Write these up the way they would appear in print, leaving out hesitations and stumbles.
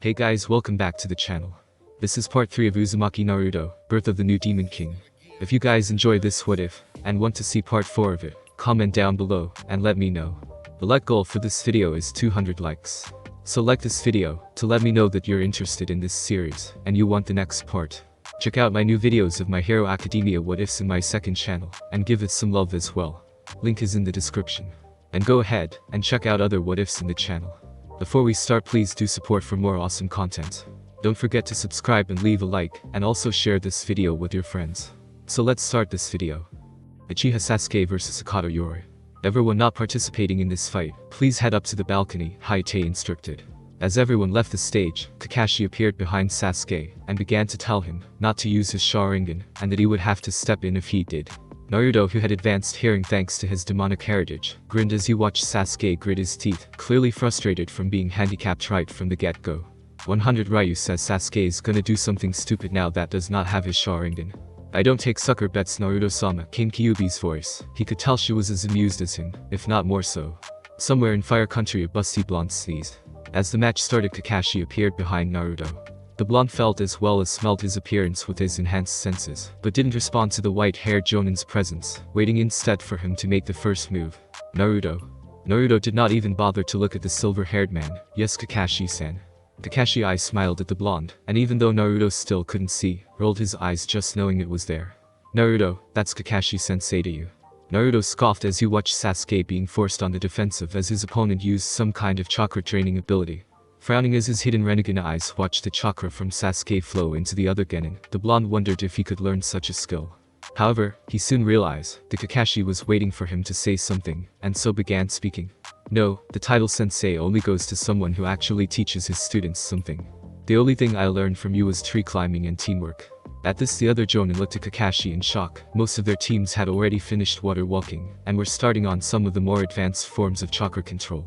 Hey guys, welcome back to the channel. This is part 3 of Uzumaki Naruto, Birth of the New Demon King. If you guys enjoy this what if, and want to see part 4 of it, comment down below, and let me know. The like goal for this video is 200 likes. So like this video, to let me know that you're interested in this series, and you want the next part. Check out my new videos of My Hero Academia what ifs in my second channel, and give it some love as well. Link is in the description. And go ahead, and check out other what ifs in the channel. Before we start, please do support for more awesome content. Don't forget to subscribe and leave a like, and also share this video with your friends. So let's start this video. Uchiha Sasuke vs Sakura Yori. Everyone not participating in this fight, please head up to the balcony, Haite instructed. As everyone left the stage, Kakashi appeared behind Sasuke, and began to tell him not to use his Sharingan, and that he would have to step in if he did. Naruto, who had advanced hearing thanks to his demonic heritage, grinned as he watched Sasuke grit his teeth, clearly frustrated from being handicapped right from the get-go. 100 Ryu says Sasuke is gonna do something stupid now that does not have his Sharingan. I don't take sucker bets, Naruto-sama, came Kyuubi's voice. He could tell she was as amused as him, if not more so. Somewhere in Fire Country a busty blonde sneezed. As the match started, Kakashi appeared behind Naruto. The blonde felt as well as smelled his appearance with his enhanced senses, but didn't respond to the white-haired Jonin's presence, waiting instead for him to make the first move. Naruto did not even bother to look at the silver-haired man. Yes, Kakashi-san. Kakashi eyes smiled at the blonde, and even though Naruto still couldn't see, rolled his eyes just knowing it was there. Naruto, that's Kakashi-sensei to you. Naruto scoffed as he watched Sasuke being forced on the defensive as his opponent used some kind of chakra draining ability. Frowning as his hidden Rinnegan eyes watched the chakra from Sasuke flow into the other genin, the blonde wondered if he could learn such a skill. However, he soon realized that Kakashi was waiting for him to say something, and so began speaking. No, the title sensei only goes to someone who actually teaches his students something. The only thing I learned from you was tree climbing and teamwork. At this, the other Jonin looked at Kakashi in shock. Most of their teams had already finished water walking, and were starting on some of the more advanced forms of chakra control.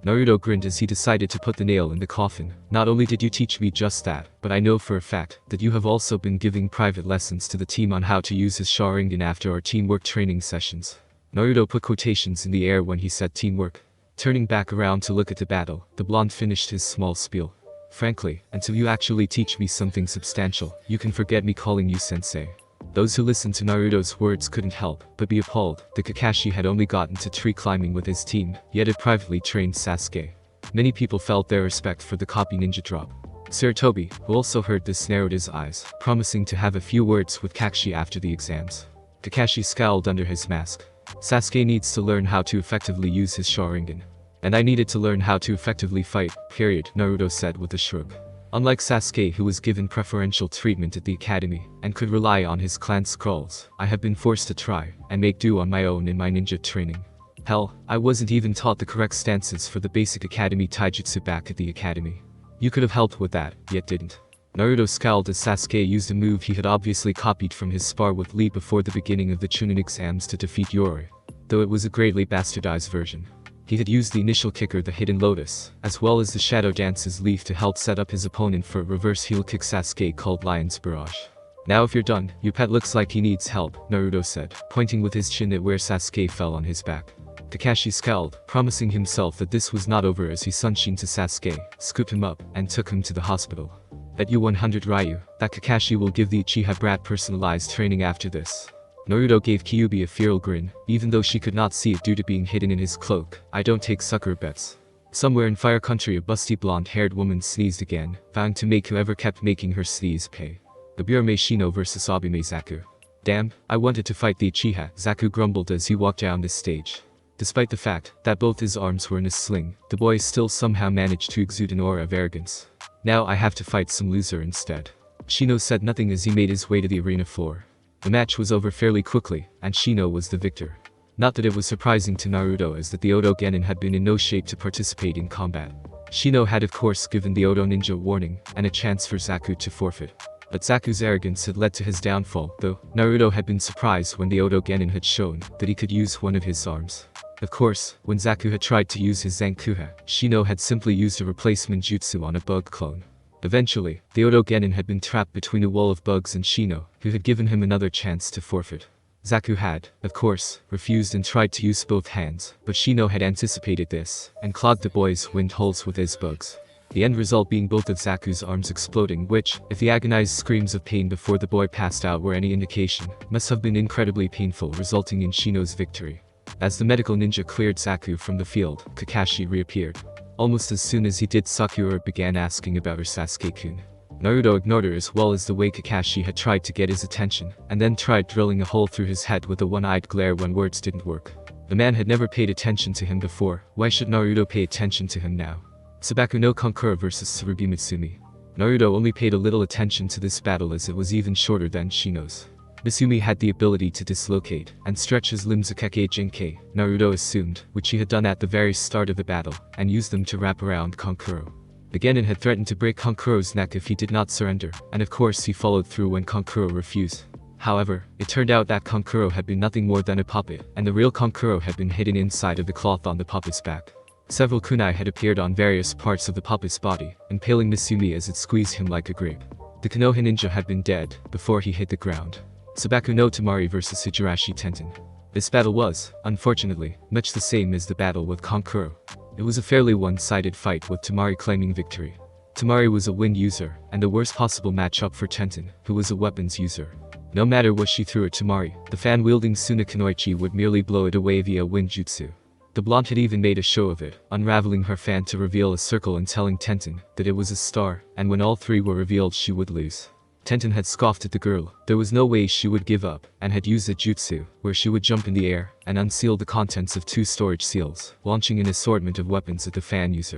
Naruto grinned as he decided to put the nail in the coffin. Not only did you teach me just that, but I know for a fact that you have also been giving private lessons to the team on how to use his Sharingan after our teamwork training sessions. Naruto put quotations in the air when he said teamwork. Turning back around to look at the battle, the blonde finished his small spiel. Frankly, until you actually teach me something substantial, you can forget me calling you sensei. Those who listened to Naruto's words couldn't help but be appalled that Kakashi had only gotten to tree climbing with his team, yet had privately trained Sasuke. Many people felt their respect for the copy ninja drop. Sarutobi, who also heard this, narrowed his eyes, promising to have a few words with Kakashi after the exams. Kakashi scowled under his mask. Sasuke needs to learn how to effectively use his Sharingan. And I needed to learn how to effectively fight, period, Naruto said with a shrug. Unlike Sasuke, who was given preferential treatment at the academy, and could rely on his clan scrolls, I have been forced to try, and make do on my own in my ninja training. Hell, I wasn't even taught the correct stances for the basic academy taijutsu back at the academy. You could have helped with that, yet didn't. Naruto scowled as Sasuke used a move he had obviously copied from his spar with Lee before the beginning of the Chunin Exams to defeat Yori. Though it was a greatly bastardized version. He had used the initial kicker, the Hidden Lotus, as well as the Shadow Dance's leaf to help set up his opponent for a reverse heel kick Sasuke called Lion's Barrage. Now if you're done, your pet looks like he needs help, Naruto said, pointing with his chin at where Sasuke fell on his back. Kakashi scowled, promising himself that this was not over as he sunshined to Sasuke, scooped him up, and took him to the hospital. Bet you 100 Ryu that Kakashi will give the Uchiha brat personalized training after this. Naruto gave Kyuubi a feral grin, even though she could not see it due to being hidden in his cloak. I don't take sucker bets. Somewhere in Fire Country a busty blonde-haired woman sneezed again, vowing to make whoever kept making her sneeze pay. Obirame Shino vs Obime Zaku. Damn, I wanted to fight the Uchiha, Zaku grumbled as he walked down the stage. Despite the fact that both his arms were in a sling, the boy still somehow managed to exude an aura of arrogance. Now I have to fight some loser instead. Shino said nothing as he made his way to the arena floor. The match was over fairly quickly, and Shino was the victor. Not that it was surprising to Naruto, as that the Odo Genin had been in no shape to participate in combat. Shino had of course given the Odo ninja a warning, and a chance for Zaku to forfeit. But Zaku's arrogance had led to his downfall, though Naruto had been surprised when the Odo Genin had shown that he could use one of his arms. Of course, when Zaku had tried to use his Zankuha, Shino had simply used a replacement jutsu on a bug clone. Eventually, the Odo Genin had been trapped between a wall of bugs and Shino, who had given him another chance to forfeit. Zaku had, of course, refused and tried to use both hands, but Shino had anticipated this, and clogged the boy's wind holes with his bugs. The end result being both of Zaku's arms exploding, which, if the agonized screams of pain before the boy passed out were any indication, must have been incredibly painful, resulting in Shino's victory. As the medical ninja cleared Zaku from the field, Kakashi reappeared. Almost as soon as he did, Sakura began asking about her Sasuke-kun. Naruto ignored her as well as the way Kakashi had tried to get his attention, and then tried drilling a hole through his head with a one-eyed glare when words didn't work. The man had never paid attention to him before, why should Naruto pay attention to him now? Sabaku no Konkuro vs Tsurugi Misumi. Naruto only paid a little attention to this battle as it was even shorter than Shino's. Misumi had the ability to dislocate and stretch his limbs Akeke Genkai, Naruto assumed, which he had done at the very start of the battle, and used them to wrap around Konkuro. The Genin had threatened to break Konkuro's neck if he did not surrender, and of course he followed through when Konkuro refused. However, it turned out that Konkuro had been nothing more than a puppet, and the real Konkuro had been hidden inside of the cloth on the puppet's back. Several kunai had appeared on various parts of the puppet's body, impaling Misumi as it squeezed him like a grape. The Konoha ninja had been dead before he hit the ground. Sabaku no Temari vs Higurashi Tenten. This battle was, unfortunately, much the same as the battle with Konkuro. It was a fairly one-sided fight with Temari claiming victory. Temari was a wind user, and the worst possible matchup for Tenten, who was a weapons user. No matter what she threw at Temari, the fan-wielding Suna Kunoichi would merely blow it away via wind jutsu. The blonde had even made a show of it, unraveling her fan to reveal a circle and telling Tenten that it was a star, and when all three were revealed she would lose. Tenten had scoffed at the girl, there was no way she would give up, and had used a jutsu, where she would jump in the air, and unseal the contents of 2 storage seals, launching an assortment of weapons at the fan user.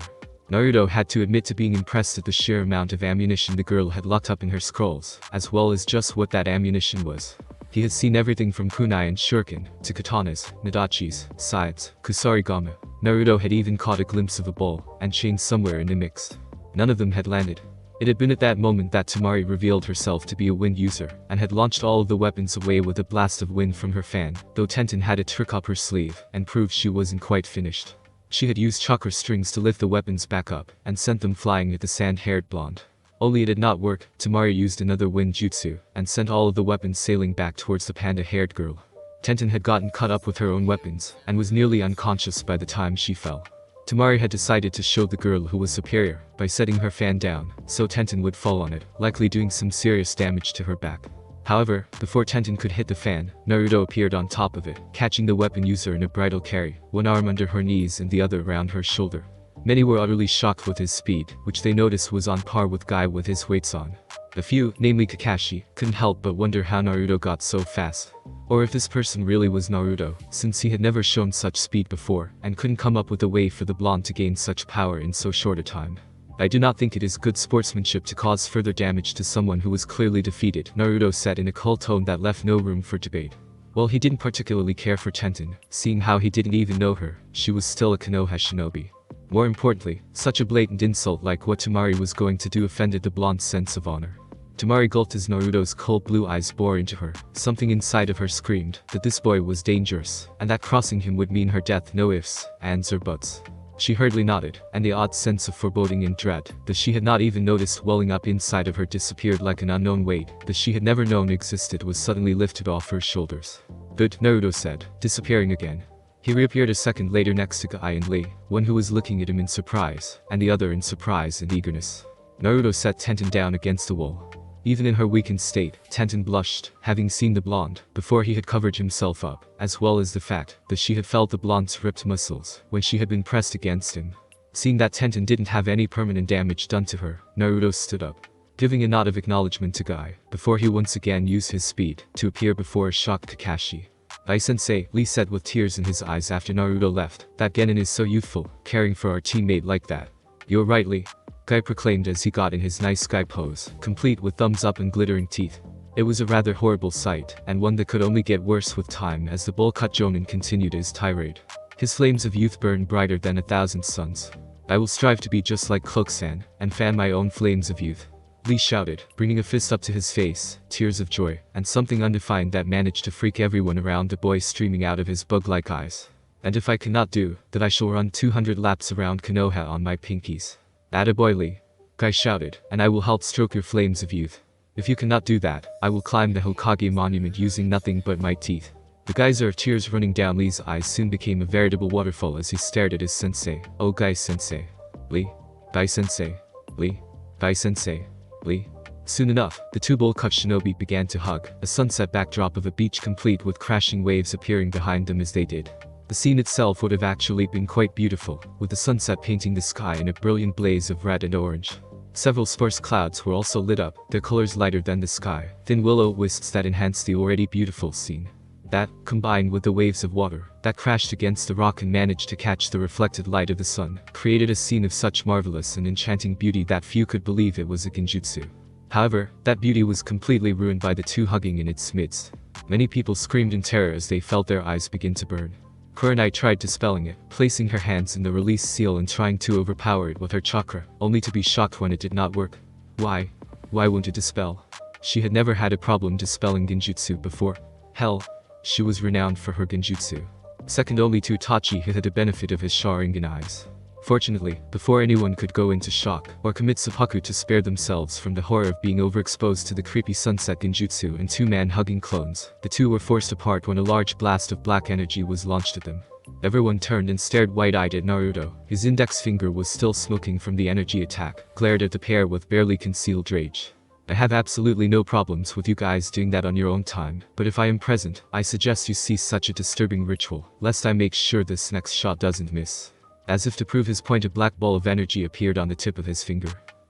Naruto had to admit to being impressed at the sheer amount of ammunition the girl had locked up in her scrolls, as well as just what that ammunition was. He had seen everything from kunai and shuriken, to katanas, nadachis, scythes, kusarigama. Naruto had even caught a glimpse of a bow and chain somewhere in the mix. None of them had landed. It had been at that moment that Temari revealed herself to be a wind user, and had launched all of the weapons away with a blast of wind from her fan, though Tenten had a trick up her sleeve, and proved she wasn't quite finished. She had used chakra strings to lift the weapons back up, and sent them flying at the sand-haired blonde. Only it did not work. Temari used another wind jutsu, and sent all of the weapons sailing back towards the panda-haired girl. Tenten had gotten caught up with her own weapons, and was nearly unconscious by the time she fell. Temari had decided to show the girl who was superior, by setting her fan down, so Tenten would fall on it, likely doing some serious damage to her back. However, before Tenten could hit the fan, Naruto appeared on top of it, catching the weapon user in a bridal carry, one arm under her knees and the other around her shoulder. Many were utterly shocked with his speed, which they noticed was on par with Guy with his weights on. A few, namely Kakashi, couldn't help but wonder how Naruto got so fast. Or if this person really was Naruto, since he had never shown such speed before, and couldn't come up with a way for the blonde to gain such power in so short a time. I do not think it is good sportsmanship to cause further damage to someone who was clearly defeated, Naruto said in a cold tone that left no room for debate. While he didn't particularly care for Tenten, seeing how he didn't even know her, she was still a Konoha shinobi. More importantly, such a blatant insult like what Temari was going to do offended the blonde's sense of honor. Temari gulped as Naruto's cold blue eyes bore into her. Something inside of her screamed that this boy was dangerous, and that crossing him would mean her death, no ifs, ands or buts. She hurriedly nodded, and the odd sense of foreboding and dread that she had not even noticed welling up inside of her disappeared like an unknown weight that she had never known existed was suddenly lifted off her shoulders. Good, Naruto said, disappearing again. He reappeared a second later next to Guy and Lee, one who was looking at him in surprise, and the other in surprise and eagerness. Naruto set Tenten down against the wall. Even in her weakened state, Tenten blushed, having seen the blonde, before he had covered himself up, as well as the fact that she had felt the blonde's ripped muscles when she had been pressed against him. Seeing that Tenten didn't have any permanent damage done to her, Naruto stood up, giving a nod of acknowledgement to Guy, before he once again used his speed to appear before a shocked Kakashi. Guy-sensei, Lee said with tears in his eyes after Naruto left, that Genin is so youthful, caring for our teammate like that. You're right, Lee. Guy proclaimed as he got in his nice Guy pose, complete with thumbs up and glittering teeth. It was a rather horrible sight, and one that could only get worse with time as the bowl-cut Jonin continued his tirade. His flames of youth burned brighter than 1,000 suns. I will strive to be just like Cloak-san, and fan my own flames of youth. Lee shouted, bringing a fist up to his face, tears of joy, and something undefined that managed to freak everyone around the boy streaming out of his bug-like eyes. And if I cannot do that, I shall run 200 laps around Konoha on my pinkies. Attaboy, Lee. Guy shouted, and I will help stroke your flames of youth. If you cannot do that, I will climb the Hokage monument using nothing but my teeth. The geyser of tears running down Lee's eyes soon became a veritable waterfall as he stared at his sensei. Oh, Guy-sensei. Lee. Bai sensei. Lee. Bai sensei. Lee. Soon enough, the two bowl-cut shinobi began to hug, a sunset backdrop of a beach complete with crashing waves appearing behind them as they did. The scene itself would have actually been quite beautiful, with the sunset painting the sky in a brilliant blaze of red and orange. Several sparse clouds were also lit up, their colors lighter than the sky, thin will-o-wisps that enhanced the already beautiful scene. That, combined with the waves of water that crashed against the rock and managed to catch the reflected light of the sun, created a scene of such marvelous and enchanting beauty that few could believe it was a genjutsu. However, that beauty was completely ruined by the two hugging in its midst. Many people screamed in terror as they felt their eyes begin to burn. Kurenai tried dispelling it, placing her hands in the release seal and trying to overpower it with her chakra, only to be shocked when it did not work. Why? Why wouldn't it dispel? She had never had a problem dispelling genjutsu before. Hell, she was renowned for her genjutsu. Second only to Itachi, who had the benefit of his Sharingan eyes. Fortunately, before anyone could go into shock or commit seppuku to spare themselves from the horror of being overexposed to the creepy sunset genjutsu and two-man hugging clones, the two were forced apart when a large blast of black energy was launched at them. Everyone turned and stared wide-eyed at Naruto. His index finger was still smoking from the energy attack, glared at the pair with barely concealed rage. I have absolutely no problems with you guys doing that on your own time, but if I am present, I suggest you cease such a disturbing ritual, lest I make sure this next shot doesn't miss. As if to prove his point, a black ball of energy appeared on the tip of his finger.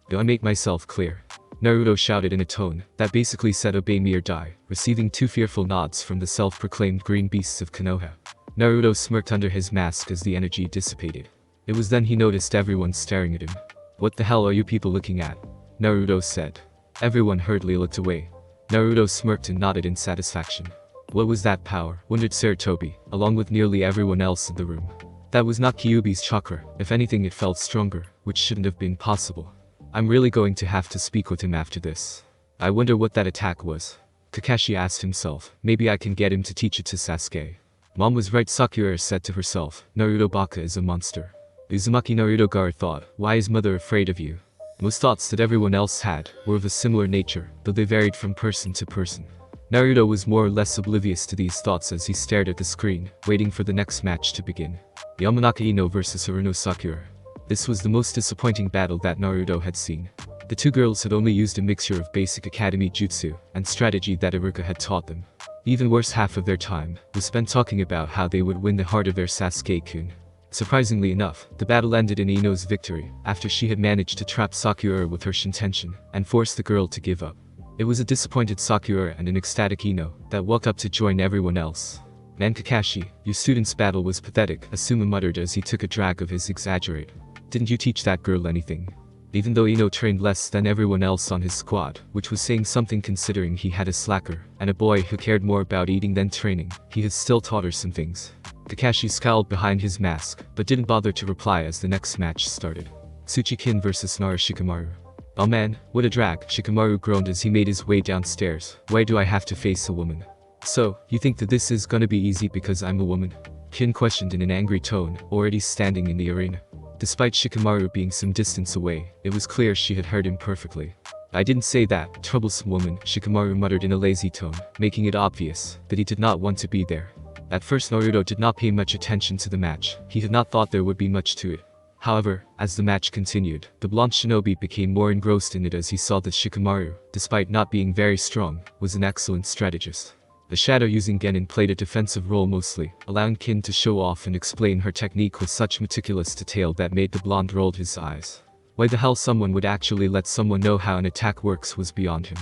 Do I make myself clear? Naruto shouted in a tone that basically said obey me or die, receiving two fearful nods from the self-proclaimed green beasts of Konoha. Naruto smirked under his mask as the energy dissipated. It was then he noticed everyone staring at him. What the hell are you people looking at? Naruto said. Everyone hurriedly looked away. Naruto smirked and nodded in satisfaction. What was that power? Wondered Sarutobi, along with nearly everyone else in the room. That was not Kyuubi's chakra. If anything, it felt stronger, which shouldn't have been possible. I'm really going to have to speak with him after this. I wonder what that attack was. Kakashi asked himself. Maybe I can get him to teach it to Sasuke. Mom was right, Sakura said to herself. Naruto Baka is a monster. Uzumaki Naruto Gaara thought. Why is mother afraid of you? Most thoughts that everyone else had were of a similar nature, though they varied from person to person. Naruto was more or less oblivious to these thoughts as he stared at the screen, waiting for the next match to begin. Yamanaka Ino vs Haruno Sakura. This was the most disappointing battle that Naruto had seen. The two girls had only used a mixture of basic academy jutsu and strategy that Iruka had taught them. Even worse, half of their time was spent talking about how they would win the heart of their Sasuke-kun. Surprisingly enough, the battle ended in Ino's victory, after she had managed to trap Sakura with her Shintention, and force the girl to give up. It was a disappointed Sakura and an ecstatic Ino that walked up to join everyone else. Man Kakashi, your student's battle was pathetic, Asuma muttered as he took a drag of his exaggerate. Didn't you teach that girl anything? Even though Ino trained less than everyone else on his squad, which was saying something considering he had a slacker, and a boy who cared more about eating than training, he had still taught her some things. Kakashi scowled behind his mask, but didn't bother to reply as the next match started. Tsuchikin vs Shikamaru. Oh man, what a drag, Shikamaru groaned as he made his way downstairs. Why do I have to face a woman? So, you think that this is gonna be easy because I'm a woman? Kin questioned in an angry tone, already standing in the arena. Despite Shikamaru being some distance away, it was clear she had heard him perfectly. I didn't say that, troublesome woman, Shikamaru muttered in a lazy tone, making it obvious that he did not want to be there. At first Naruto did not pay much attention to the match, he had not thought there would be much to it. However, as the match continued, the blonde shinobi became more engrossed in it as he saw that Shikamaru, despite not being very strong, was an excellent strategist. The shadow using Genin played a defensive role mostly, allowing Kin to show off and explain her technique with such meticulous detail that made the blonde roll his eyes. Why the hell someone would actually let someone know how an attack works was beyond him.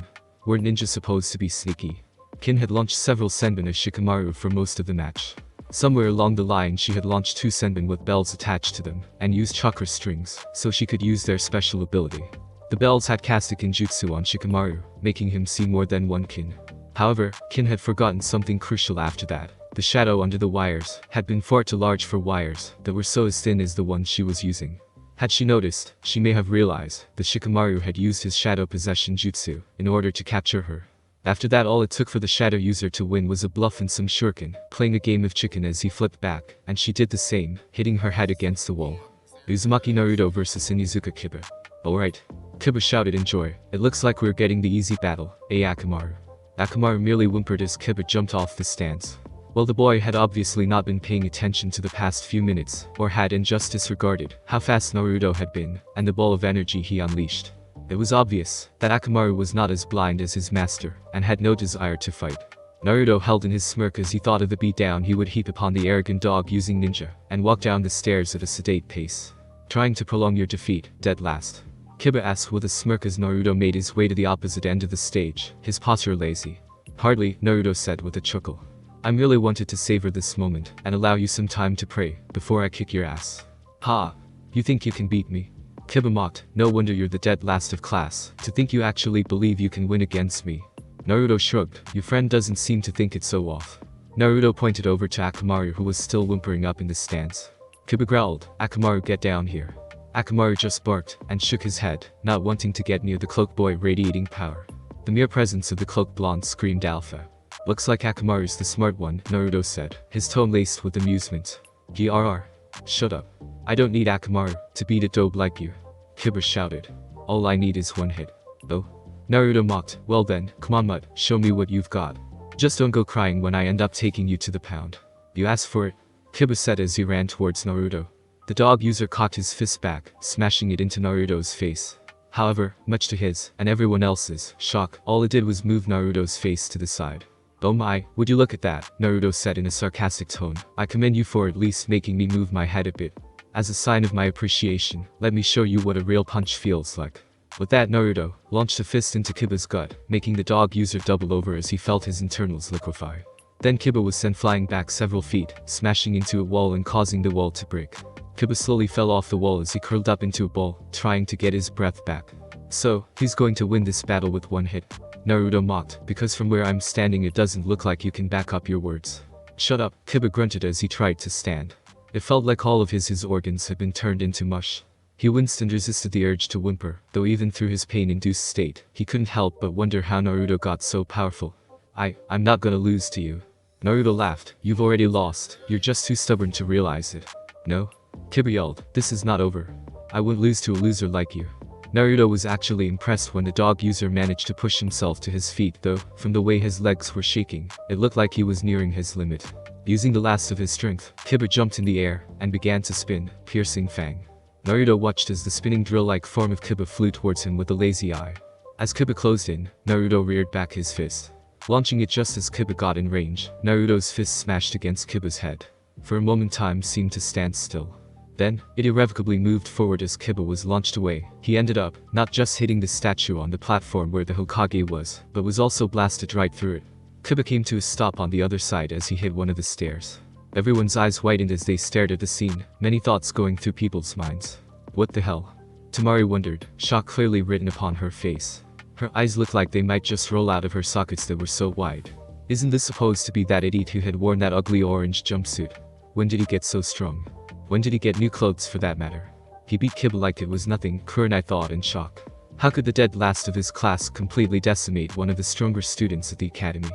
Were ninjas supposed to be sneaky? Kin had launched several senbon of Shikamaru for most of the match. Somewhere along the line she had launched two senbon with bells attached to them, and used chakra strings, so she could use their special ability. The bells had cast a Kinjutsu on Shikamaru, making him see more than one Kin. However, Kin had forgotten something crucial after that. The shadow under the wires had been far too large for wires that were so as thin as the ones she was using. Had she noticed, she may have realized that Shikamaru had used his shadow possession jutsu in order to capture her. After that, all it took for the shadow user to win was a bluff and some shuriken, playing a game of chicken as he flipped back, and she did the same, hitting her head against the wall. Uzumaki Naruto vs Inizuka Kiba. Alright. Kiba shouted in joy. It looks like we're getting the easy battle, Akamaru. Akamaru merely whimpered as Kiba jumped off the stance. Well, the boy had obviously not been paying attention to the past few minutes, or had just disregarded how fast Naruto had been, and the ball of energy he unleashed. It was obvious that Akamaru was not as blind as his master, and had no desire to fight. Naruto held in his smirk as he thought of the beatdown he would heap upon the arrogant dog using ninja, and walked down the stairs at a sedate pace. Trying to prolong your defeat, dead last? Kiba asked with a smirk as Naruto made his way to the opposite end of the stage, his posture lazy. Hardly, Naruto said with a chuckle. I merely wanted to savor this moment, and allow you some time to pray, before I kick your ass. Ha! You think you can beat me? Kiba mocked. No wonder you're the dead last of class, to think you actually believe you can win against me. Naruto shrugged. Your friend doesn't seem to think it so off. Naruto pointed over to Akamaru who was still whimpering up in the stands. Kiba growled, Akamaru, get down here. Akamaru just barked, and shook his head, not wanting to get near the cloak boy radiating power. The mere presence of the cloaked blonde screamed alpha. Looks like Akamaru's the smart one, Naruto said, his tone laced with amusement. Grr. Shut up. I don't need Akamaru to beat a dope like you. Kiba shouted. All I need is one hit. Oh? Naruto mocked. Well then, come on Mud, show me what you've got. Just don't go crying when I end up taking you to the pound. You asked for it? Kiba said as he ran towards Naruto. The dog user cocked his fist back, smashing it into Naruto's face. However, much to his, and everyone else's, shock, all it did was move Naruto's face to the side. Oh my, would you look at that, Naruto said in a sarcastic tone. I commend you for at least making me move my head a bit. As a sign of my appreciation, let me show you what a real punch feels like. With that, Naruto launched a fist into Kiba's gut, making the dog user double over as he felt his internals liquefy. Then Kiba was sent flying back several feet, smashing into a wall and causing the wall to break. Kiba slowly fell off the wall as he curled up into a ball, trying to get his breath back. So, he's going to win this battle with one hit? Naruto mocked, because from where I'm standing it doesn't look like you can back up your words. Shut up, Kiba grunted as he tried to stand. It felt like all of his organs had been turned into mush. He winced and resisted the urge to whimper, though even through his pain-induced state, he couldn't help but wonder how Naruto got so powerful. I'm not gonna lose to you. Naruto laughed. You've already lost, you're just too stubborn to realize it. No? Kiba yelled, this is not over. I wouldn't lose to a loser like you. Naruto was actually impressed when the dog user managed to push himself to his feet though, from the way his legs were shaking, it looked like he was nearing his limit. Using the last of his strength, Kiba jumped in the air, and began to spin, piercing Fang. Naruto watched as the spinning drill-like form of Kiba flew towards him with a lazy eye. As Kiba closed in, Naruto reared back his fist. Launching it just as Kiba got in range, Naruto's fist smashed against Kiba's head. For a moment time seemed to stand still. Then, it irrevocably moved forward as Kiba was launched away. He ended up, not just hitting the statue on the platform where the Hokage was, but was also blasted right through it. Kiba came to a stop on the other side as he hit one of the stairs. Everyone's eyes widened as they stared at the scene, many thoughts going through people's minds. What the hell? Temari wondered, shock clearly written upon her face. Her eyes looked like they might just roll out of her sockets that were so wide. Isn't this supposed to be that idiot who had worn that ugly orange jumpsuit? When did he get so strong? When did he get new clothes for that matter? He beat Kiba like it was nothing, Kurenai thought in shock. How could the dead last of his class completely decimate one of the stronger students at the academy?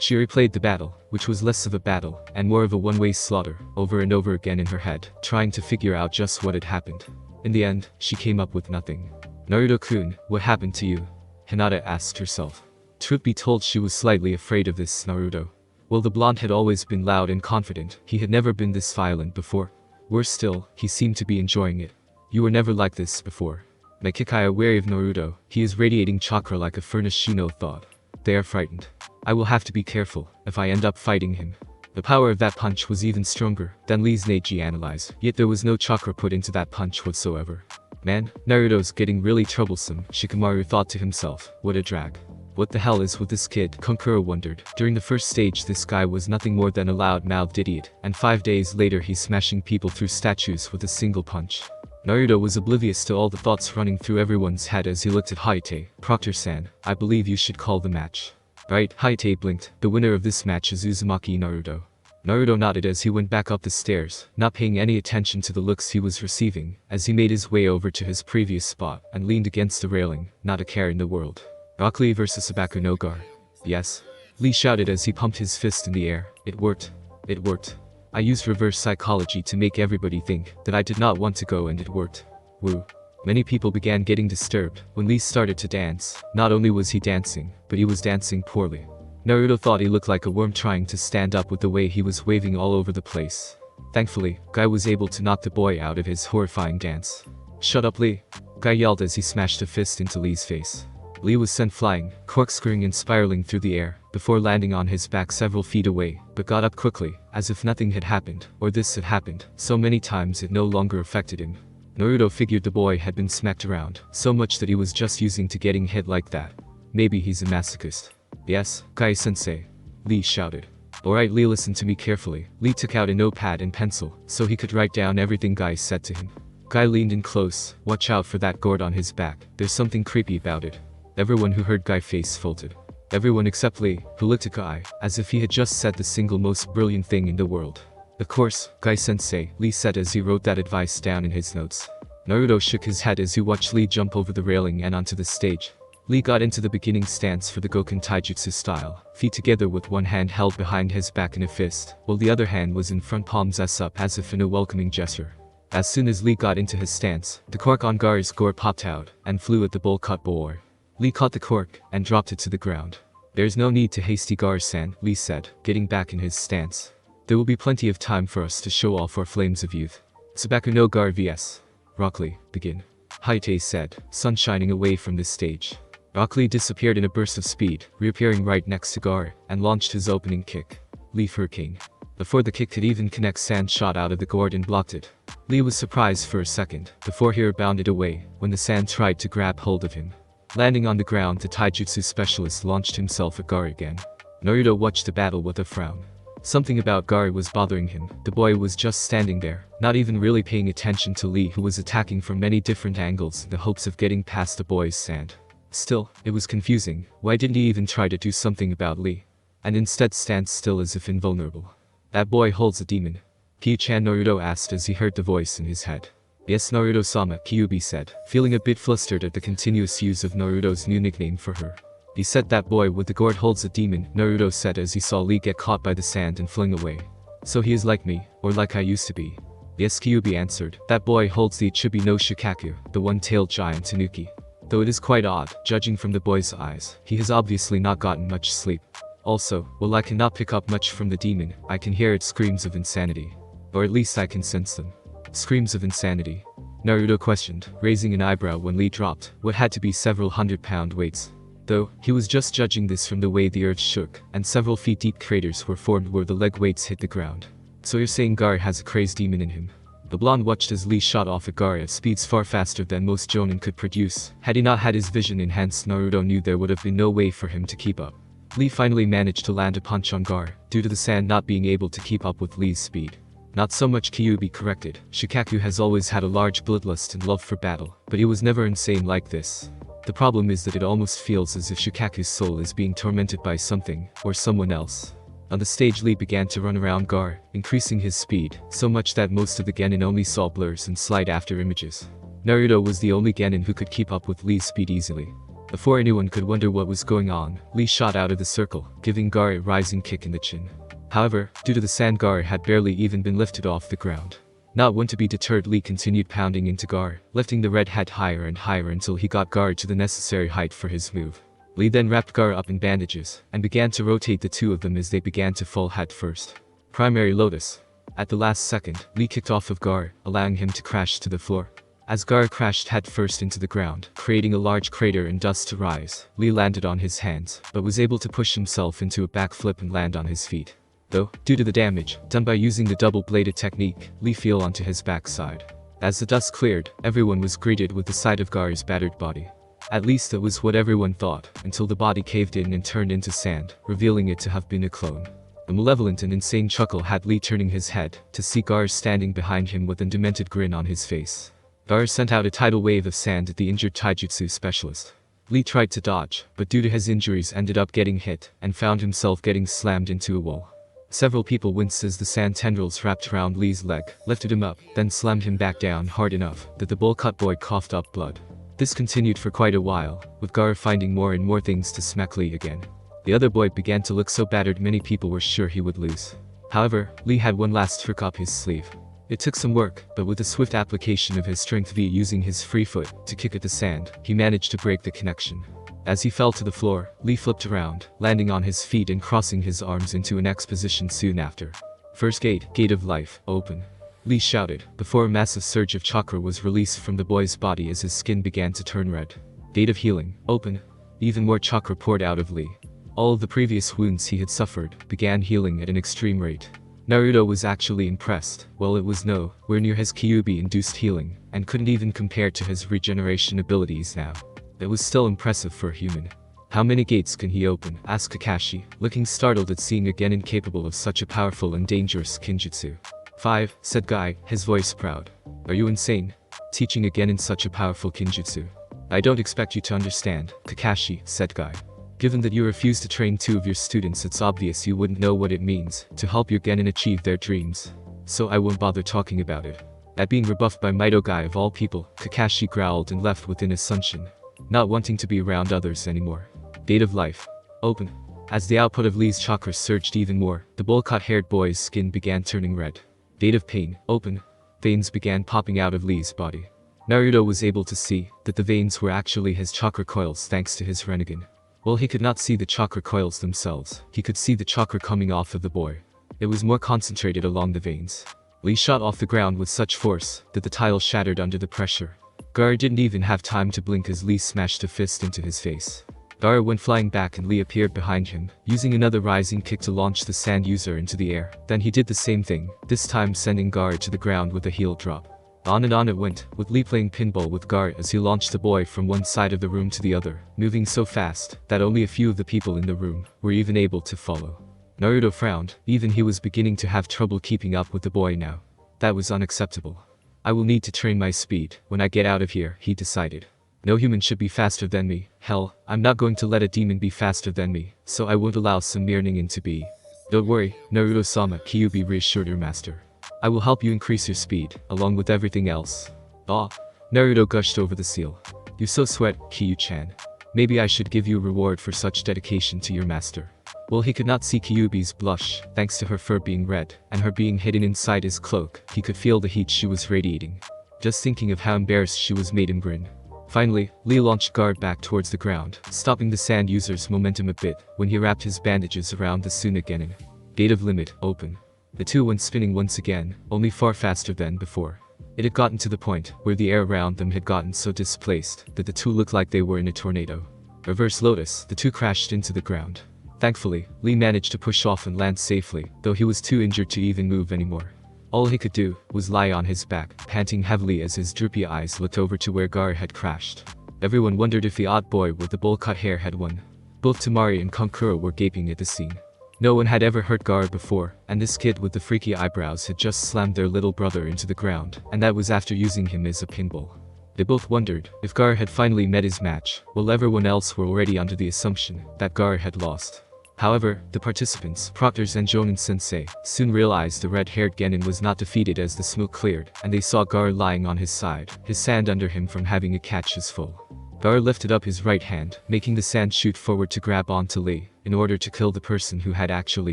She replayed the battle, which was less of a battle, and more of a one-way slaughter, over and over again in her head, trying to figure out just what had happened. In the end, she came up with nothing. Naruto-kun, what happened to you? Hinata asked herself. Truth be told, she was slightly afraid of this Naruto. Well, the blonde had always been loud and confident, he had never been this violent before. Worse still, he seemed to be enjoying it. You were never like this before. Nakikaya wary of Naruto, he is radiating chakra like a furnace, Shino thought. They are frightened. I will have to be careful, if I end up fighting him. The power of that punch was even stronger than Lee's Neji analyzed, yet there was no chakra put into that punch whatsoever. Man, Naruto's getting really troublesome, Shikamaru thought to himself, what a drag. What the hell is with this kid, Konkuro wondered. During the first stage this guy was nothing more than a loud-mouthed idiot, and 5 days later he's smashing people through statues with a single punch. Naruto was oblivious to all the thoughts running through everyone's head as he looked at Hayate. Proctor-san, I believe you should call the match. Right, Hayate blinked. The winner of this match is Uzumaki Naruto. Naruto nodded as he went back up the stairs, not paying any attention to the looks he was receiving, as he made his way over to his previous spot, and leaned against the railing, not a care in the world. Rock Lee vs Sabaku no Gar. Yes. Lee shouted as he pumped his fist in the air. It worked. It worked. I used reverse psychology to make everybody think that I did not want to go, and it worked. Woo. Many people began getting disturbed when Lee started to dance. Not only was he dancing, but he was dancing poorly. Naruto thought he looked like a worm trying to stand up with the way he was waving all over the place. Thankfully, Guy was able to knock the boy out of his horrifying dance. "Shut up, Lee," Guy yelled as he smashed a fist into Lee's face. Lee was sent flying, corkscrewing and spiraling through the air, before landing on his back several feet away, but got up quickly, as if nothing had happened, or this had happened, so many times it no longer affected him. Naruto figured the boy had been smacked around, so much that he was just using to getting hit like that. Maybe he's a masochist. "Yes, Guy-sensei," Lee shouted. "Alright Lee, listen to me carefully." Lee took out a notepad and pencil, so he could write down everything Guy said to him. Guy leaned in close. "Watch out for that gourd on his back, there's something creepy about it." Everyone who heard Guy face folded. Everyone except Lee, who looked at Guy, as if he had just said the single most brilliant thing in the world. "Of course, Guy-sensei," Lee said as he wrote that advice down in his notes. Naruto shook his head as he watched Lee jump over the railing and onto the stage. Lee got into the beginning stance for the Goken Taijutsu style, feet together with one hand held behind his back in a fist, while the other hand was in front, palms up as if in a welcoming gesture. As soon as Lee got into his stance, the cork on Gaara's gourd popped out and flew at the bowl-cut boy. Lee caught the cork and dropped it to the ground. "There's no need to hasty, Gaara-san," Lee said, getting back in his stance. "There will be plenty of time for us to show off our flames of youth. Sabaku no Gaara vs. Rock Lee, begin," Haite said, sun shining away from the stage. Rock Lee disappeared in a burst of speed, reappearing right next to Gaara, and launched his opening kick. Leaf Hurricane. Before the kick could even connect, sand shot out of the gourd and blocked it. Lee was surprised for a second, before he bounded away, when the sand tried to grab hold of him. Landing on the ground, the taijutsu specialist launched himself at Gaara again. Naruto watched the battle with a frown. Something about Gaara was bothering him. The boy was just standing there, not even really paying attention to Lee, who was attacking from many different angles in the hopes of getting past the boy's sand. Still, it was confusing. Why didn't he even try to do something about Lee? And instead stands still as if invulnerable. "That boy holds a demon," Kyu-chan Naruto asked as he heard the voice in his head. "Yes, Naruto-sama," Kyuubi said, feeling a bit flustered at the continuous use of Naruto's new nickname for her. "He said that boy with the gourd holds a demon," Naruto said as he saw Lee get caught by the sand and fling away. "So he is like me, or like I used to be?" "Yes," Kyuubi answered. "That boy holds the Ichibi no Shukaku, the one-tailed giant Tanuki. Though it is quite odd, judging from the boy's eyes, he has obviously not gotten much sleep. Also, while I cannot pick up much from the demon, I can hear its screams of insanity. Or at least I can sense them." "Screams of insanity?" Naruto questioned, raising an eyebrow when Lee dropped what had to be several hundred-pound weights. Though, he was just judging this from the way the earth shook, and several feet deep craters were formed where the leg weights hit the ground. "So you're saying Gaara has a crazed demon in him?" The blonde watched as Lee shot off at Gaara at speeds far faster than most jonin could produce. Had he not had his vision enhanced, Naruto knew there would have been no way for him to keep up. Lee finally managed to land a punch on Gaara, due to the sand not being able to keep up with Lee's speed. "Not so much," Kyuubi corrected. "Shikaku has always had a large bloodlust and love for battle, but he was never insane like this. The problem is that it almost feels as if Shikaku's soul is being tormented by something, or someone else." On the stage, Lee began to run around Gaara, increasing his speed, so much that most of the genin only saw blurs and slide after images. Naruto was the only genin who could keep up with Lee's speed easily. Before anyone could wonder what was going on, Lee shot out of the circle, giving Gaara a rising kick in the chin. However, due to the sand, Gaara had barely even been lifted off the ground. Not one to be deterred, Lee continued pounding into Gaara, lifting the red hat higher and higher until he got Gaara to the necessary height for his move. Lee then wrapped Gaara up in bandages, and began to rotate the two of them as they began to fall head first. Primary Lotus. At the last second, Lee kicked off of Gaara, allowing him to crash to the floor. As Gaara crashed head first into the ground, creating a large crater and dust to rise, Lee landed on his hands, but was able to push himself into a backflip and land on his feet. Though, due to the damage done by using the double-bladed technique, Lee fell onto his backside. As the dust cleared, everyone was greeted with the sight of Gaara's battered body. At least that was what everyone thought, until the body caved in and turned into sand, revealing it to have been a clone. A malevolent and insane chuckle had Lee turning his head, to see Gaara standing behind him with a demented grin on his face. Gaara sent out a tidal wave of sand at the injured taijutsu specialist. Lee tried to dodge, but due to his injuries ended up getting hit, and found himself getting slammed into a wall. Several people winced as the sand tendrils wrapped around Lee's leg, lifted him up, then slammed him back down hard enough that the bowl-cut boy coughed up blood. This continued for quite a while, with Gaara finding more and more things to smack Lee again. The other boy began to look so battered many people were sure he would lose. However, Lee had one last trick up his sleeve. It took some work, but with a swift application of his strength via using his free foot to kick at the sand, he managed to break the connection. As he fell to the floor, Lee flipped around, landing on his feet and crossing his arms into an X position soon after. First gate, Gate of Life, open. Lee shouted, before a massive surge of chakra was released from the boy's body as his skin began to turn red. Gate of Healing, open. Even more chakra poured out of Lee. All of the previous wounds he had suffered began healing at an extreme rate. Naruto was actually impressed. Well, it was nowhere near his Kyuubi-induced healing, and couldn't even compare to his regeneration abilities now. It was still impressive for a human. How many gates can he open? Asked Kakashi, looking startled at seeing a genin capable of such a powerful and dangerous kinjutsu. 5, said Guy, his voice proud. Are you insane? Teaching a genin such a powerful kinjutsu? I don't expect you to understand, Kakashi, said Guy. Given that you refuse to train 2 of your students, it's obvious you wouldn't know what it means to help your genin achieve their dreams. So I won't bother talking about it. At being rebuffed by Mito Guy of all people, Kakashi growled and left with an assumption, not wanting to be around others anymore. Gate of Life, open. As the output of Lee's chakra surged even more, the bowl-cut-haired boy's skin began turning red. Gate of Pain, open. Veins began popping out of Lee's body. Naruto was able to see that the veins were actually his chakra coils thanks to his Rinnegan. While he could not see the chakra coils themselves, he could see the chakra coming off of the boy. It was more concentrated along the veins. Lee shot off the ground with such force that the tile shattered under the pressure. Gaara didn't even have time to blink as Lee smashed a fist into his face. Gaara went flying back and Lee appeared behind him, using another rising kick to launch the sand user into the air. Then he did the same thing, this time sending Gaara to the ground with a heel drop. On and on it went, with Lee playing pinball with Gaara as he launched the boy from one side of the room to the other, moving so fast that only a few of the people in the room were even able to follow. Naruto frowned, even he was beginning to have trouble keeping up with the boy now. That was unacceptable. I will need to train my speed when I get out of here, he decided. No human should be faster than me. Hell, I'm not going to let a demon be faster than me, so I won't allow some mere ningen to be. Don't worry, Naruto-sama, Kyuubi reassured her master. I will help you increase your speed, along with everything else. Ah, Naruto gushed over the seal. You so sweat, Kyu-chan. Maybe I should give you a reward for such dedication to your master. While he could not see Kyuubi's blush, thanks to her fur being red, and her being hidden inside his cloak, he could feel the heat she was radiating. Just thinking of how embarrassed she was made him grin. Finally, Lee launched Guard back towards the ground, stopping the sand user's momentum a bit when he wrapped his bandages around the Tsunagenin. Gate of Limit, open. The two went spinning once again, only far faster than before. It had gotten to the point where the air around them had gotten so displaced that the two looked like they were in a tornado. Reverse Lotus, the two crashed into the ground. Thankfully, Lee managed to push off and land safely, though he was too injured to even move anymore. All he could do was lie on his back, panting heavily as his droopy eyes looked over to where Gaara had crashed. Everyone wondered if the odd boy with the bowl-cut hair had won. Both Temari and Konkuro were gaping at the scene. No one had ever hurt Gaara before, and this kid with the freaky eyebrows had just slammed their little brother into the ground, and that was after using him as a pinball. They both wondered if Gaara had finally met his match, while everyone else were already under the assumption that Gaara had lost. However, the participants, proctors and Jonin-sensei, soon realized the red-haired genin was not defeated as the smoke cleared, and they saw Gaara lying on his side, his sand under him from having a catch as full. Gaara lifted up his right hand, making the sand shoot forward to grab onto Lee, in order to kill the person who had actually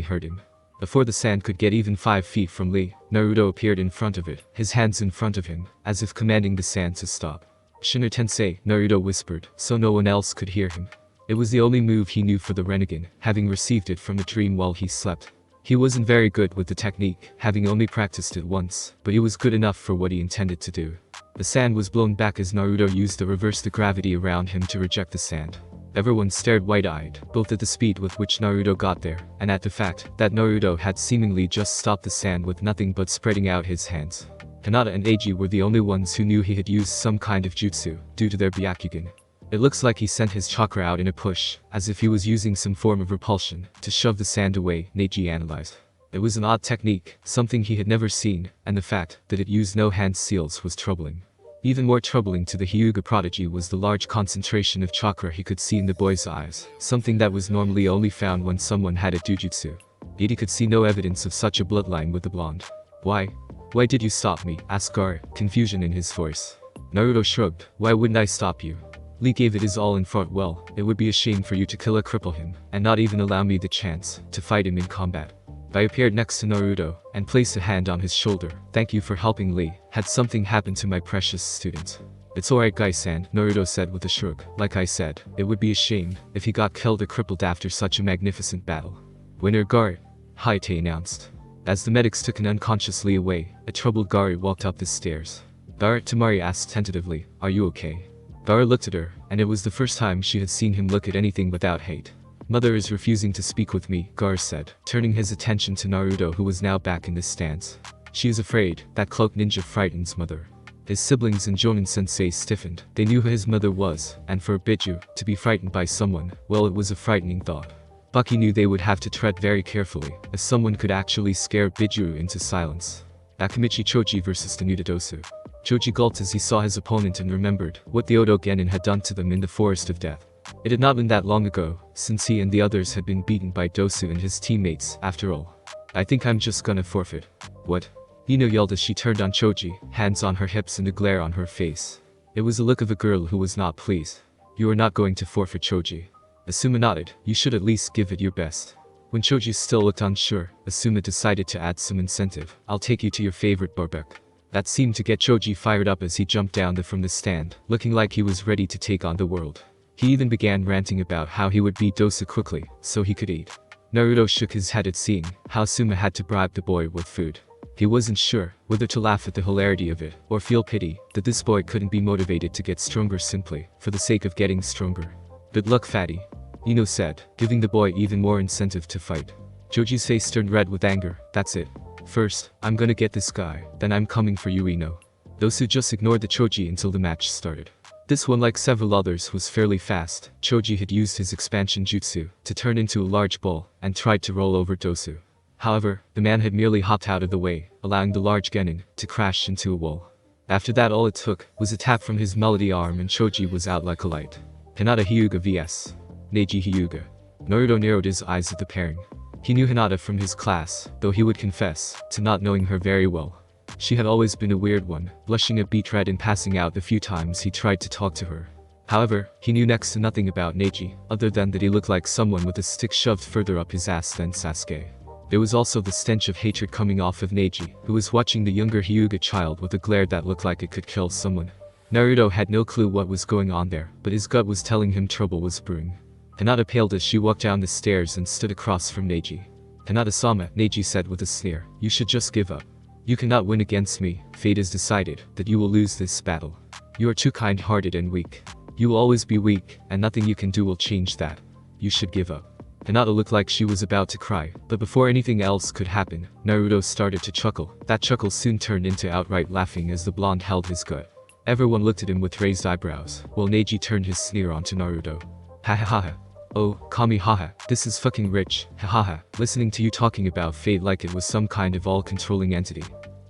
hurt him. Before the sand could get even 5 feet from Lee, Naruto appeared in front of it, his hands in front of him, as if commanding the sand to stop. Shino-tensei, Naruto whispered, so no one else could hear him. It was the only move he knew for the Rinnegan, having received it from a dream while he slept. He wasn't very good with the technique, having only practiced it once, but he was good enough for what he intended to do. The sand was blown back as Naruto used to reverse the gravity around him to reject the sand. Everyone stared wide-eyed, both at the speed with which Naruto got there, and at the fact that Naruto had seemingly just stopped the sand with nothing but spreading out his hands. Hinata and Neji were the only ones who knew he had used some kind of jutsu, due to their Byakugan. It looks like he sent his chakra out in a push, as if he was using some form of repulsion, to shove the sand away, Neji analyzed. It was an odd technique, something he had never seen, and the fact that it used no hand seals was troubling. Even more troubling to the Hyuga prodigy was the large concentration of chakra he could see in the boy's eyes, something that was normally only found when someone had a dujutsu. Yet he could see no evidence of such a bloodline with the blonde. Why? Why did you stop me? Asked Gaara, confusion in his voice. Naruto shrugged, why wouldn't I stop you? Lee gave it his all and fought well. It would be a shame for you to kill or cripple him, and not even allow me the chance to fight him in combat. I appeared next to Naruto, and placed a hand on his shoulder. Thank you for helping Lee. Had something happened to my precious student? It's alright guy-san, Naruto said with a shrug. Like I said, it would be a shame if he got killed or crippled after such a magnificent battle. Winner Gaara, Hayate announced. As the medics took him unconsciously away, a troubled Gaara walked up the stairs. Gaara, Temari asked tentatively, are you okay? Gaara looked at her, and it was the first time she had seen him look at anything without hate. Mother is refusing to speak with me, Gaara said, turning his attention to Naruto who was now back in the stance. She is afraid, that cloaked ninja frightens mother. His siblings and Jonin sensei stiffened. They knew who his mother was, and for a Biju to be frightened by someone, well, it was a frightening thought. Bucky knew they would have to tread very carefully, as someone could actually scare Biju into silence. Akimichi Choji vs Tenuta Dosu. Choji gulped as he saw his opponent and remembered what the Odo Genin had done to them in the Forest of Death. It had not been that long ago, since he and the others had been beaten by Dosu and his teammates, after all. I think I'm just gonna forfeit. What? Ino yelled as she turned on Choji, hands on her hips and a glare on her face. It was the look of a girl who was not pleased. You are not going to forfeit, Choji. Asuma nodded. You should at least give it your best. When Choji still looked unsure, Asuma decided to add some incentive. I'll take you to your favorite barbecue. That seemed to get Choji fired up as he jumped down from the stand, looking like he was ready to take on the world. He even began ranting about how he would beat Dosu quickly, so he could eat. Naruto shook his head at seeing how Asuma had to bribe the boy with food. He wasn't sure whether to laugh at the hilarity of it, or feel pity that this boy couldn't be motivated to get stronger simply for the sake of getting stronger. Good luck, fatty, Ino said, giving the boy even more incentive to fight. Choji's face turned red with anger. That's it. First, I'm gonna get this guy, then I'm coming for you, Ino. Dosu just ignored the Choji until the match started. This one, like several others, was fairly fast. Choji had used his expansion jutsu to turn into a large ball and tried to roll over Dosu. However, the man had merely hopped out of the way, allowing the large genin to crash into a wall. After that, all it took was a tap from his melody arm and Choji was out like a light. Hinata Hyuga vs. Neji Hyuga. Naruto narrowed his eyes at the pairing. He knew Hinata from his class, though he would confess to not knowing her very well. She had always been a weird one, blushing a beet red and passing out the few times he tried to talk to her. However, he knew next to nothing about Neji, other than that he looked like someone with a stick shoved further up his ass than Sasuke. There was also the stench of hatred coming off of Neji, who was watching the younger Hyuga child with a glare that looked like it could kill someone. Naruto had no clue what was going on there, but his gut was telling him trouble was brewing. Hinata paled as she walked down the stairs and stood across from Neji. Hinata-sama, Neji said with a sneer, you should just give up. You cannot win against me. Fate has decided that you will lose this battle. You are too kind-hearted and weak. You will always be weak, and nothing you can do will change that. You should give up. Hinata looked like she was about to cry, but before anything else could happen, Naruto started to chuckle. That chuckle soon turned into outright laughing as the blonde held his gut. Everyone looked at him with raised eyebrows, while Neji turned his sneer onto Naruto. Ha ha ha ha. Oh, Kami haha, this is fucking rich, hahaha, listening to you talking about fate like it was some kind of all-controlling entity.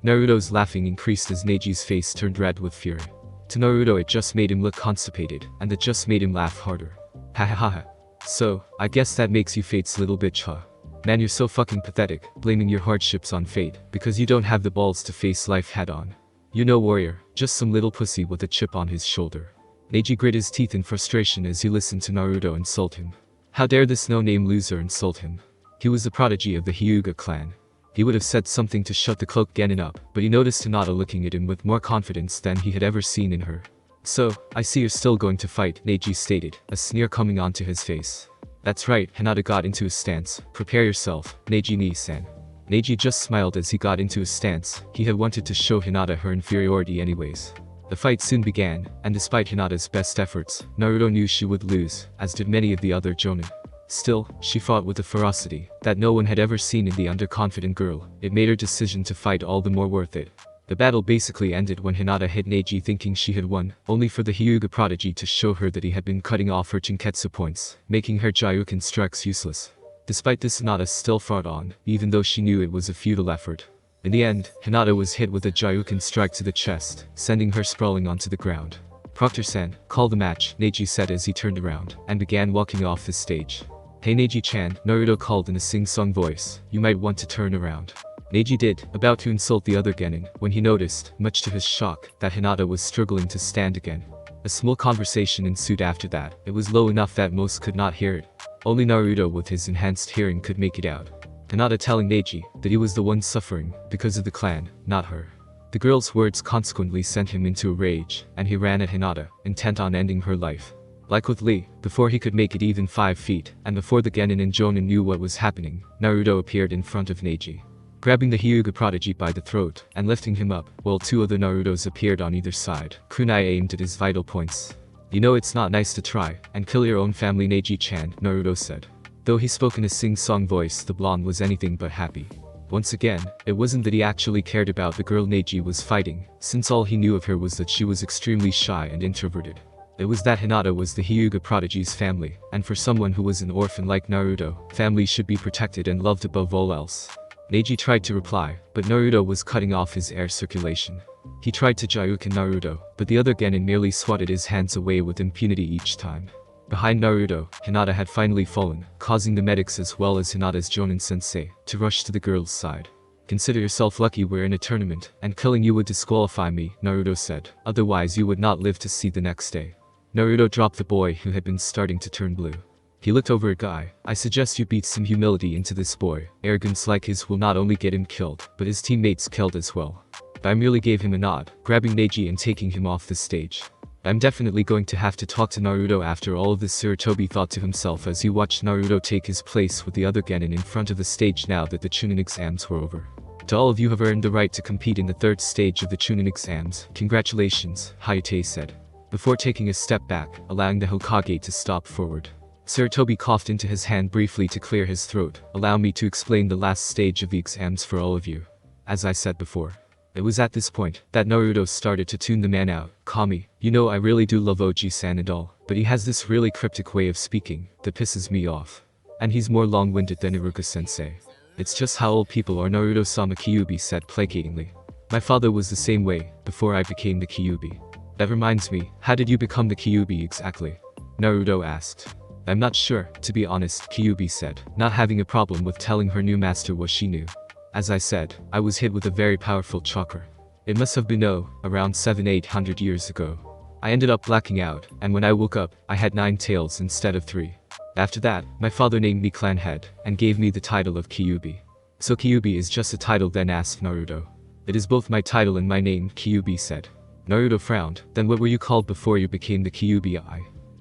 Naruto's laughing increased as Neji's face turned red with fury. To Naruto it just made him look constipated, and that just made him laugh harder. Ha ha ha ha. So, I guess that makes you fate's little bitch, huh? Man, you're so fucking pathetic, blaming your hardships on fate, because you don't have the balls to face life head-on. You know, warrior, just some little pussy with a chip on his shoulder. Neji grit his teeth in frustration as he listened to Naruto insult him. How dare this no-name loser insult him? He was the prodigy of the Hyuga clan. He would have said something to shut the cloaked genin up, but he noticed Hinata looking at him with more confidence than he had ever seen in her. So, I see you're still going to fight, Neji stated, a sneer coming onto his face. That's right, Hinata got into a stance. Prepare yourself, Neji-ni-san. Neji just smiled as he got into a stance. He had wanted to show Hinata her inferiority anyways. The fight soon began, and despite Hinata's best efforts, Naruto knew she would lose, as did many of the other jonin. Still, she fought with a ferocity that no one had ever seen in the underconfident girl. It made her decision to fight all the more worth it. The battle basically ended when Hinata hit Neji thinking she had won, only for the Hyuga prodigy to show her that he had been cutting off her Chinketsu points, making her Gyuuken strikes useless. Despite this, Hinata still fought on, even though she knew it was a futile effort. In the end, Hinata was hit with a Gyuuken strike to the chest, sending her sprawling onto the ground. Proctor-san, call the match, Neji said as he turned around, and began walking off the stage. Hey Neji-chan, Naruto called in a sing-song voice, you might want to turn around. Neji did, about to insult the other genin, when he noticed, much to his shock, that Hinata was struggling to stand again. A small conversation ensued after that. It was low enough that most could not hear it. Only Naruto with his enhanced hearing could make it out. Hinata telling Neji that he was the one suffering because of the clan, not her. The The girl's words consequently sent him into a rage, and he ran at Hinata, intent on ending her life. Like with Lee, before he could make it even 5 feet, and before the Genin and Jonin knew what was happening, Naruto appeared in front of Neji. Grabbing the Hyuga prodigy by the throat, and lifting him up, while 2 other Narutos appeared on either side, kunai aimed at his vital points. You know it's not nice to try, and kill your own family, Neji-chan, Naruto said. Though he spoke in a sing-song voice, the blonde was anything but happy. Once again, it wasn't that he actually cared about the girl Neji was fighting, since all he knew of her was that she was extremely shy and introverted. It was that Hinata was the Hyuga prodigy's family, and for someone who was an orphan like Naruto, families should be protected and loved above all else. Neji tried to reply, but Naruto was cutting off his air circulation. He tried to Gyuken Naruto, but the other Genin merely swatted his hands away with impunity each time. Behind Naruto, Hinata had finally fallen, causing the medics as well as Hinata's Jonin sensei to rush to the girl's side. Consider yourself lucky we're in a tournament, and killing you would disqualify me, Naruto said, otherwise you would not live to see the next day. Naruto dropped the boy who had been starting to turn blue. He looked over at Guy. I suggest you beat some humility into this boy. Arrogance like his will not only get him killed, but his teammates killed as well. I merely gave him a nod, grabbing Neji and taking him off the stage. I'm definitely going to have to talk to Naruto after all of this, Sarutobi thought to himself as he watched Naruto take his place with the other Genin in front of the stage now that the Chunin exams were over. To all of you who have earned the right to compete in the 3rd stage of the Chunin exams, congratulations, Hayate said, before taking a step back, allowing the Hokage to stop forward. Sarutobi coughed into his hand briefly to clear his throat. Allow me to explain the last stage of the exams for all of you. As I said before. It was at this point that Naruto started to tune the man out. Kami, you know I really do love Oji-san and all, but he has this really cryptic way of speaking that pisses me off. And he's more long-winded than Iruka-sensei. It's just how old people are, Naruto-sama, Kyuubi said placatingly. My father was the same way, before I became the Kyuubi. That reminds me, how did you become the Kyuubi exactly? Naruto asked. I'm not sure, to be honest, Kyuubi said, not having a problem with telling her new master what she knew. As I said, I was hit with a very powerful chakra. It must have been around 700-800 years ago. I ended up blacking out, and when I woke up, I had 9 tails instead of 3. After that, my father named me clan head, and gave me the title of Kyuubi. So Kyuubi is just a title then, asked Naruto. It is both my title and my name, Kyuubi said. Naruto frowned. Then what were you called before you became the Kyuubi?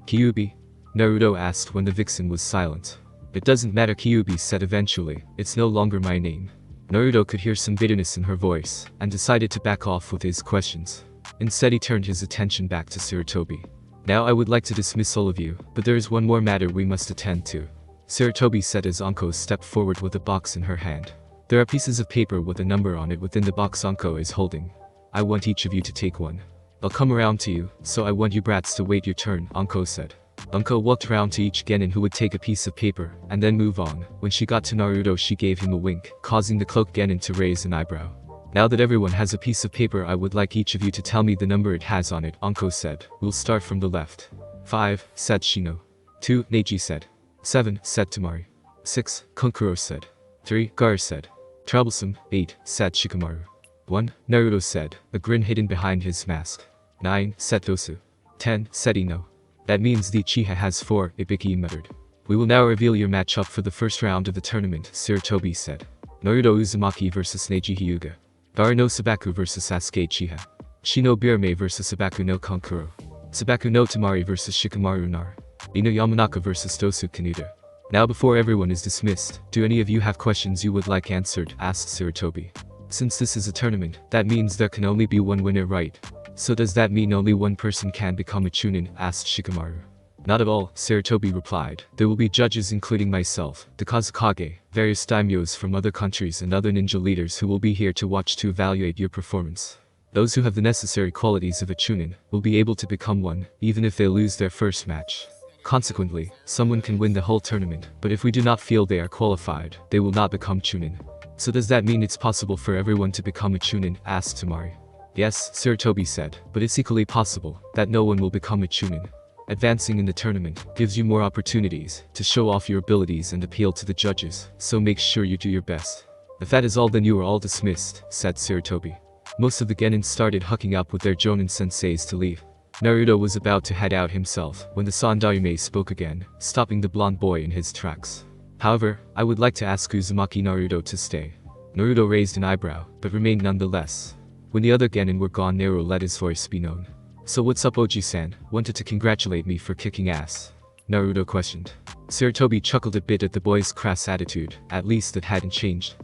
Kyuubi? Naruto asked when the vixen was silent. It doesn't matter, Kyuubi said eventually, it's no longer my name. Naruto could hear some bitterness in her voice, and decided to back off with his questions. Instead he turned his attention back to Sarutobi. Now I would like to dismiss all of you, but there is one more matter we must attend to. Sarutobi said as Anko stepped forward with a box in her hand. There are pieces of paper with a number on it within the box Anko is holding. I want each of you to take one. I'll come around to you, so I want you brats to wait your turn, Anko said. Anko walked around to each Genin who would take a piece of paper, and then move on. When she got to Naruto she gave him a wink, causing the cloaked Genin to raise an eyebrow. Now that everyone has a piece of paper, I would like each of you to tell me the number it has on it, Anko said. We'll start from the left. 5, said Shino. 2, Neji said. 7, said Temari. 6, Konkuro said. 3, Gaara said. Troublesome, 8, said Shikamaru. 1, Naruto said, a grin hidden behind his mask. 9, said Dosu. 10, said Ino. That means the Uchiha has 4, Ibiki muttered. We will now reveal your matchup for the first round of the tournament, Sarutobi said. Naruto Uzumaki vs Neji Hyuga. Gaara no Sabaku vs Sasuke Uchiha. Shino Birame vs Sabaku no Konkuro. Sabaku no Temari vs Shikamaru Nar. Ino Yamanaka vs Dosu Kanuta. Now before everyone is dismissed, do any of you have questions you would like answered, asked Sarutobi. Since this is a tournament, that means there can only be one winner, right? So does that mean only one person can become a Chunin, asked Shikamaru. Not at all, Sarutobi replied. There will be judges including myself, the Kazukage, various daimyos from other countries and other ninja leaders who will be here to watch to evaluate your performance. Those who have the necessary qualities of a Chunin will be able to become one, even if they lose their first match. Consequently, someone can win the whole tournament, but if we do not feel they are qualified, they will not become Chunin. So does that mean it's possible for everyone to become a Chunin, asked Temari. Yes, Sarutobi said, but it's equally possible that no one will become a Chunin. Advancing in the tournament gives you more opportunities to show off your abilities and appeal to the judges, so make sure you do your best. If that is all, then you are all dismissed, said Sarutobi. Most of the Genin started hooking up with their Jonin senseis to leave. Naruto was about to head out himself when the Sandaime spoke again, stopping the blonde boy in his tracks. However, I would like to ask Uzumaki Naruto to stay. Naruto raised an eyebrow, but remained nonetheless. When the other genin were gone, Naruto let his voice be known. So what's up, Oji-san? Wanted to congratulate me for kicking ass? Naruto questioned. Sarutobi chuckled a bit at the boy's crass attitude. At least it hadn't changed.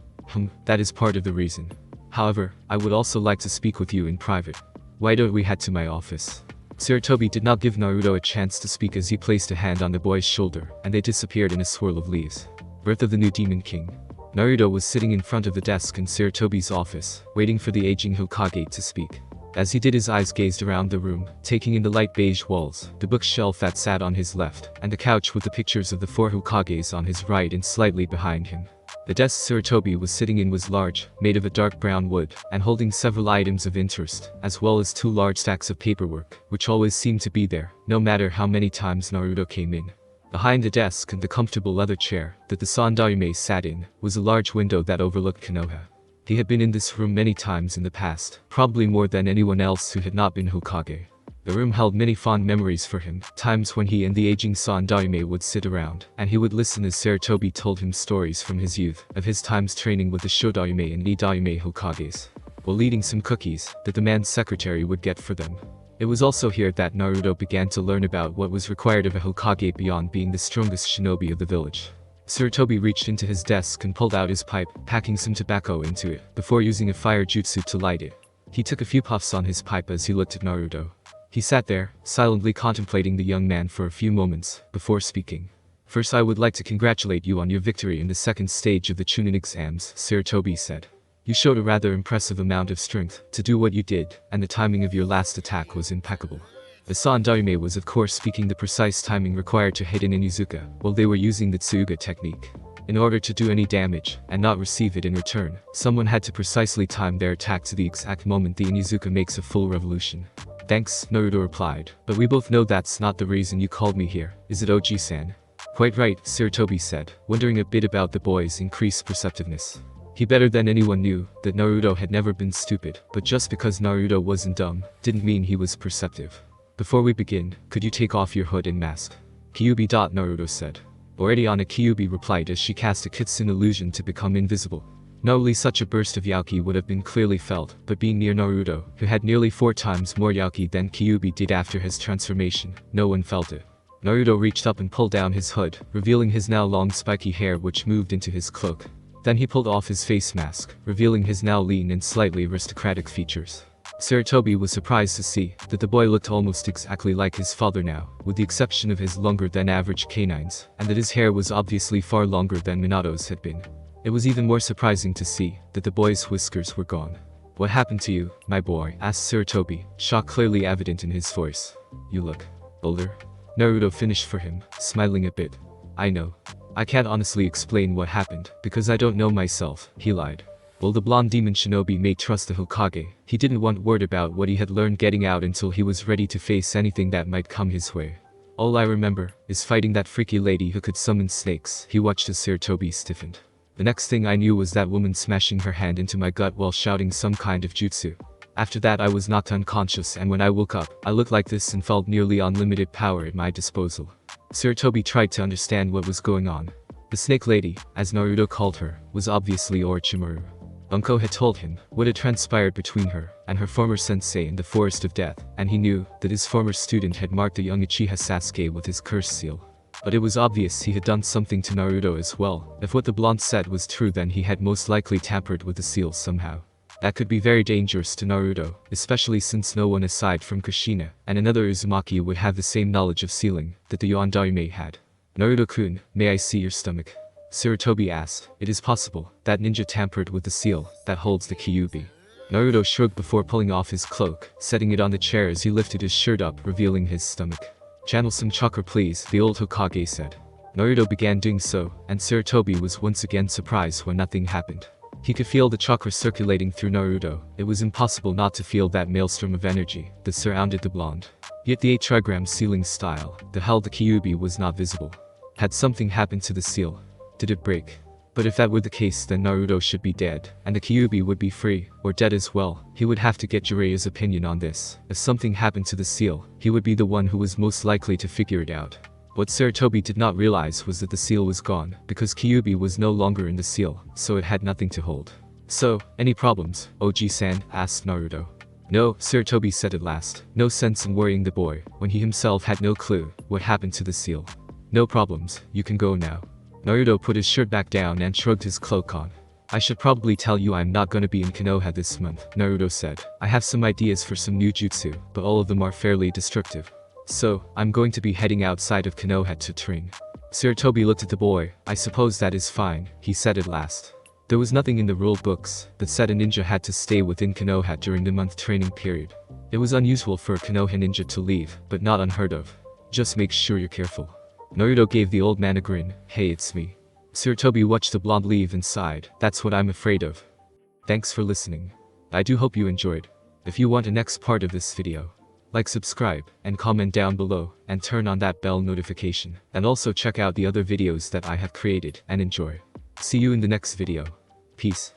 That is part of the reason. However, I would also like to speak with you in private. Why don't we head to my office? Sarutobi did not give Naruto a chance to speak as he placed a hand on the boy's shoulder, and they disappeared in a swirl of leaves. Birth of the New Demon King. Naruto was sitting in front of the desk in Sarutobi's office, waiting for the aging Hokage to speak. As he did, his eyes gazed around the room, taking in the light beige walls, the bookshelf that sat on his left, and the couch with the pictures of the 4 Hokages on his right and slightly behind him. The desk Sarutobi was sitting in was large, made of a dark brown wood, and holding several items of interest, as well as 2 large stacks of paperwork, which always seemed to be there, no matter how many times Naruto came in. Behind the desk and the comfortable leather chair that the Sandaime sat in, was a large window that overlooked Konoha. He had been in this room many times in the past, probably more than anyone else who had not been Hokage. The room held many fond memories for him, times when he and the aging Sandaime would sit around, and he would listen as Sarutobi told him stories from his youth, of his times training with the Shodaime and Nidaime Hokages, while eating some cookies that the man's secretary would get for them. It was also here that Naruto began to learn about what was required of a Hokage beyond being the strongest shinobi of the village. Sarutobi reached into his desk and pulled out his pipe, packing some tobacco into it, before using a fire jutsu to light it. He took a few puffs on his pipe as he looked at Naruto. He sat there, silently contemplating the young man for a few moments, before speaking. First, I would like to congratulate you on your victory in the 2nd stage of the Chunin Exams, Sarutobi said. You showed a rather impressive amount of strength to do what you did, and the timing of your last attack was impeccable. The Sandaime was of course speaking the precise timing required to hit an Inuzuka, while they were using the Tsuga technique. In order to do any damage, and not receive it in return, someone had to precisely time their attack to the exact moment the Inuzuka makes a full revolution. Thanks, Naruto replied, but we both know that's not the reason you called me here, is it, Oji-san? Quite right, Sarutobi said, wondering a bit about the boy's increased perceptiveness. He better than anyone knew that Naruto had never been stupid, but just because Naruto wasn't dumb, didn't mean he was perceptive. Before we begin, could you take off your hood and mask? Kyuubi. Naruto said. Already on a Kyuubi replied as she cast a Kitsune illusion to become invisible. Not only such a burst of Yauki would have been clearly felt, but being near Naruto, who had nearly 4 times more Yauki than Kyuubi did after his transformation, no one felt it. Naruto reached up and pulled down his hood, revealing his now long spiky hair which moved into his cloak. Then he pulled off his face mask, revealing his now lean and slightly aristocratic features. Sarutobi was surprised to see that the boy looked almost exactly like his father now, with the exception of his longer than average canines, and that his hair was obviously far longer than Minato's had been. It was even more surprising to see that the boy's whiskers were gone. What happened to you, my boy? Asked Sarutobi, shock clearly evident in his voice. You look older. Naruto finished for him, smiling a bit. I know. I can't honestly explain what happened, because I don't know myself, he lied. While the blonde demon shinobi may trust the Hokage, he didn't want word about what he had learned getting out until he was ready to face anything that might come his way. All I remember is fighting that freaky lady who could summon snakes. He watched as Sarutobi stiffened. The next thing I knew was that woman smashing her hand into my gut while shouting some kind of jutsu. After that I was knocked unconscious, and when I woke up, I looked like this and felt nearly unlimited power at my disposal. Sarutobi tried to understand what was going on. The snake lady, as Naruto called her, was obviously Orochimaru. Bunko had told him what had transpired between her and her former sensei in the Forest of Death, and he knew that his former student had marked the young Uchiha Sasuke with his curse seal. But it was obvious he had done something to Naruto as well. If what the blonde said was true, then he had most likely tampered with the seal somehow. That could be very dangerous to Naruto, especially since no one aside from Kushina and another Uzumaki would have the same knowledge of sealing that the Yondaime had. Naruto-kun, may I see your stomach? Sarutobi asked. It is possible that ninja tampered with the seal that holds the Kyuubi. Naruto shrugged before pulling off his cloak, setting it on the chair as he lifted his shirt up, revealing his stomach. Channel some chakra please, the old Hokage said. Naruto began doing so, and Sarutobi was once again surprised when nothing happened. He could feel the chakra circulating through Naruto. It was impossible not to feel that maelstrom of energy that surrounded the blonde. Yet the 8 trigram sealing style that held the Kyuubi was not visible. Had something happened to the seal? Did it break? But if that were the case, then Naruto should be dead, and the Kyuubi would be free, or dead as well. He would have to get Jiraiya's opinion on this. If something happened to the seal, he would be the one who was most likely to figure it out. What Sarutobi did not realize was that the seal was gone, because Kyuubi was no longer in the seal, so it had nothing to hold. So, any problems, OG-san? Asked Naruto. No, Sir Toby said at last. No sense in worrying the boy, when he himself had no clue what happened to the seal. No problems, you can go now. Naruto put his shirt back down and shrugged his cloak on. I should probably tell you I'm not gonna be in Konoha this month, Naruto said. I have some ideas for some new jutsu, but all of them are fairly destructive. So, I'm going to be heading outside of Konoha to train. Sir Toby looked at the boy. I suppose that is fine, he said at last. There was nothing in the rule books that said a ninja had to stay within Konoha during the month training period. It was unusual for a Konoha ninja to leave, but not unheard of. Just make sure you're careful. Naruto gave the old man a grin. Hey, it's me. Sir Toby watched the blonde leave and sighed. That's what I'm afraid of. Thanks for listening. I do hope you enjoyed. If you want a next part of this video, like, subscribe, and comment down below, and turn on that bell notification. And also check out the other videos that I have created, and enjoy. See you in the next video. Peace.